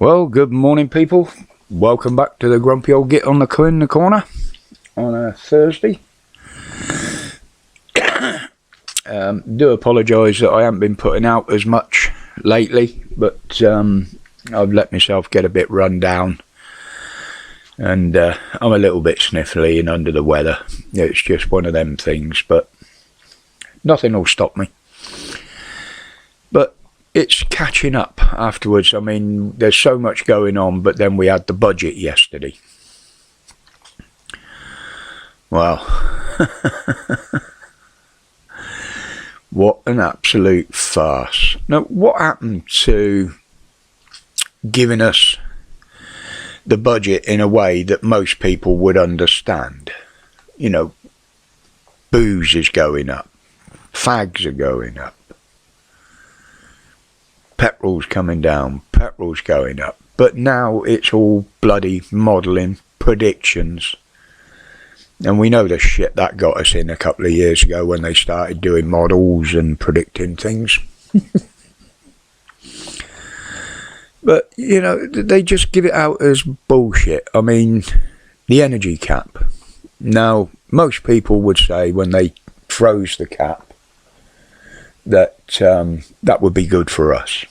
Well, good morning, people. Welcome back to the Grumpy Old Git on the Corner on a Thursday. Do apologise that I haven't been putting out as much lately, but I've let myself get a bit run down, and I'm a little bit sniffly and under the weather. It's just one of them things, but nothing will stop me. But it's catching up afterwards. I mean, there's so much going on, but then we had the budget yesterday. Well, what an absolute farce. Now, what happened to giving us the budget in a way that most people would understand? You know, booze is going up, fags are going up, petrol's coming down, petrol's going up. But now it's all bloody modelling, predictions. And we know the shit that got us in a couple of years ago when they started doing models and predicting things. But, you know, they just give it out as bullshit. I mean, the energy cap. Now, most people would say when they froze the cap that that would be good for us.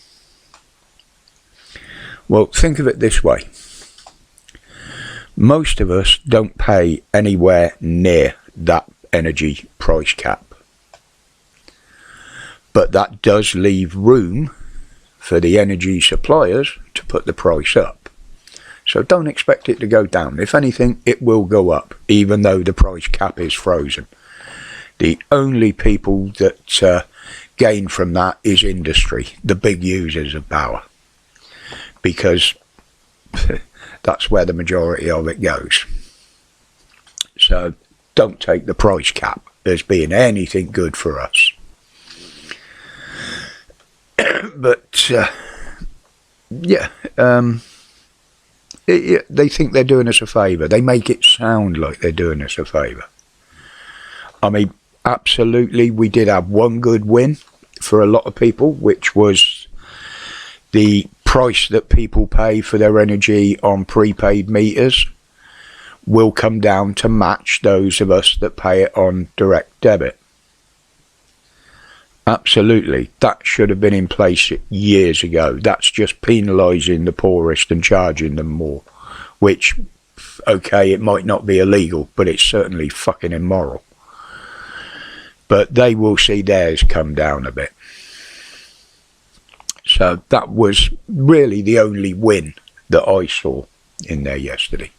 Well, think of it this way. Most of us don't pay anywhere near that energy price cap. But that does leave room for the energy suppliers to put the price up. So don't expect it to go down. If anything, it will go up, even though the price cap is frozen. The only people that gain from that is industry, the big users of power, because that's where the majority of it goes. So don't take the price cap as being anything good for us. But yeah, they think they're doing us a favour. They make it sound like they're doing us a favour. I mean, absolutely, we did have one good win for a lot of people, which was the price that people pay for their energy on prepaid meters will come down to match those of us that pay it on direct debit. Absolutely, that should have been in place years ago. That's just penalising the poorest and charging them more, which, okay, it might not be illegal, but it's certainly fucking immoral. But they will see theirs come down a bit. So that was really the only win that I saw in there yesterday.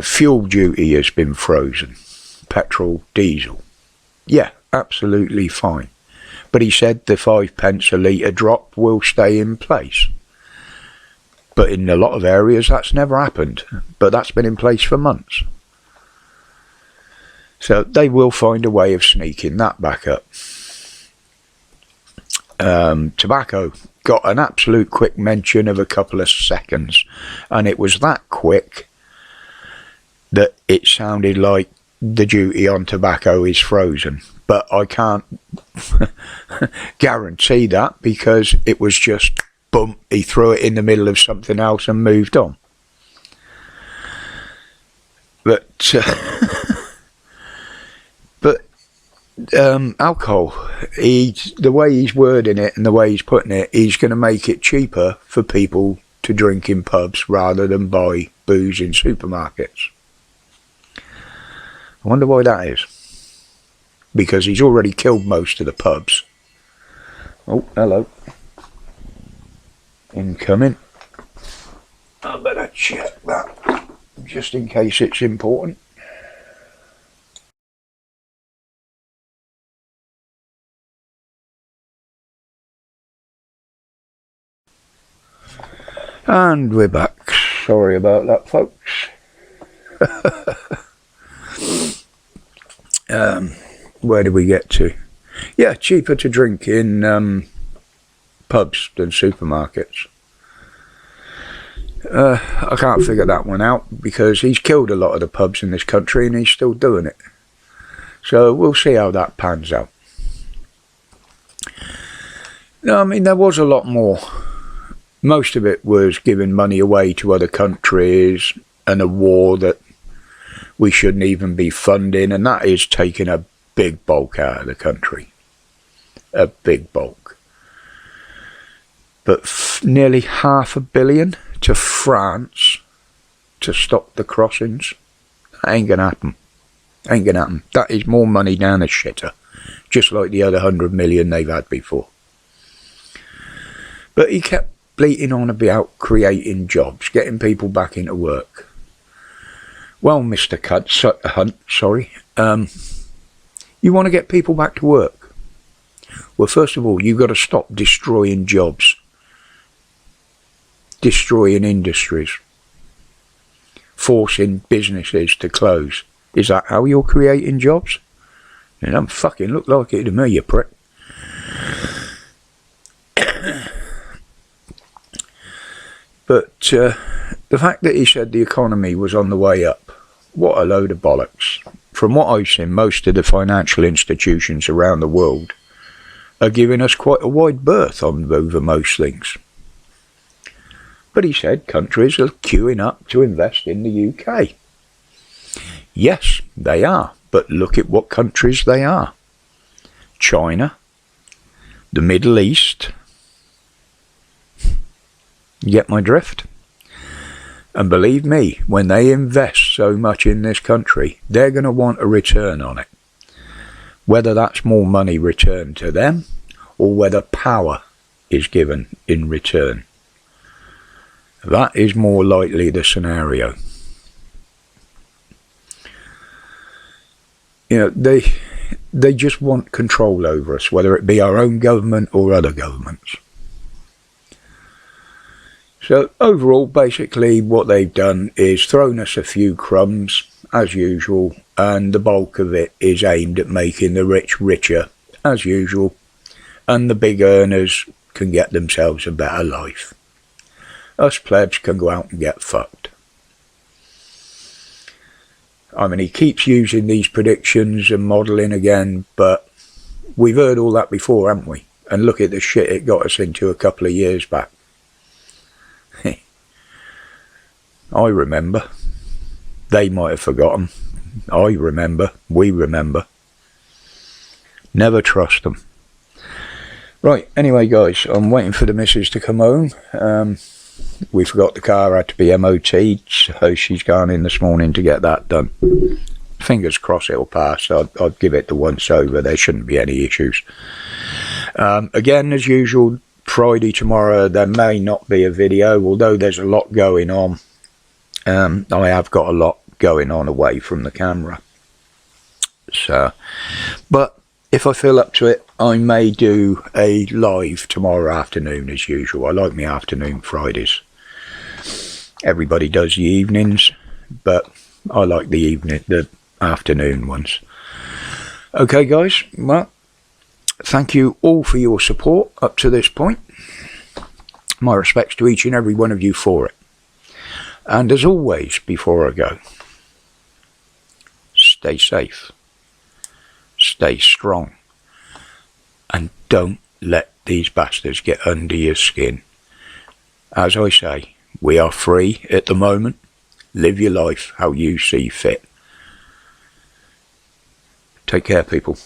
Fuel duty has been frozen. Petrol, diesel. Yeah, absolutely fine. But he said the 5p a litre drop will stay in place. But in a lot of areas that's never happened. But that's been in place for months. So they will find a way of sneaking that back up. Tobacco got an absolute quick mention of a couple of seconds, and it was that quick that it sounded like the duty on tobacco is frozen, but I can't guarantee that, because it was just boom, he threw it in the middle of something else and moved on. But alcohol, the way he's wording it and the way he's putting it, he's going to make it cheaper for people to drink in pubs rather than buy booze in supermarkets. I wonder why that is. Because he's already killed most of the pubs. Oh, hello. Incoming. I better check that, just in case it's important. And we're back. Sorry about that, folks. Where did we get to? Yeah, cheaper to drink in pubs than supermarkets. I can't figure that one out, because he's killed a lot of the pubs in this country and he's still doing it. So we'll see how that pans out. No, I mean, there was a lot more most of it was giving money away to other countries and a war that we shouldn't even be funding, and that is taking a big bulk out of the country. A big bulk. But nearly $500 million to France to stop the crossings. That ain't gonna happen. Ain't gonna happen. That is more money down the shitter. Just like the other 100 million they've had before. But he kept bleating on about creating jobs, getting people back into work. Well, Mr. Hunt, you want to get people back to work? Well, first of all, you've got to stop destroying jobs. Destroying industries. Forcing businesses to close. Is that how you're creating jobs? It don't fucking look like it to me, you prick. But the fact that he said the economy was on the way up, what a load of bollocks. From what I've seen, most of the financial institutions around the world are giving us quite a wide berth on over most things. But he said countries are queuing up to invest in the UK. Yes, they are, but look at what countries they are. China, the Middle East. You get my drift? And believe me, when they invest so much in this country, they're going to want a return on it. Whether that's more money returned to them, or whether power is given in return. That is more likely the scenario. You know, they just want control over us, whether it be our own government or other governments. So overall, basically what they've done is thrown us a few crumbs, as usual, and the bulk of it is aimed at making the rich richer, as usual, and the big earners can get themselves a better life. Us plebs can go out and get fucked. I mean, he keeps using these predictions and modelling again, but we've heard all that before, haven't we? And look at the shit it got us into a couple of years back. I remember. They might have forgotten. I remember. We remember. Never trust them. Right, anyway guys, I'm waiting for the missus to come home. We forgot the car had to be MOT'd, so she's gone in this morning to get that done. Fingers crossed it'll pass. I'd give it the once over. There shouldn't be any issues. Again, as usual, Friday tomorrow there may not be a video, although there's a lot going on. I have got a lot going on away from the camera. So, but if I feel up to it, I may do a live tomorrow afternoon as usual. I like my afternoon Fridays. Everybody does the evenings, but I like the afternoon ones. Okay guys, well, thank you all for your support up to this point. My respects to each and every one of you for it. And as always, before I go, stay safe, stay strong, and don't let these bastards get under your skin. As I say, we are free at the moment. Live your life how you see fit. Take care, people.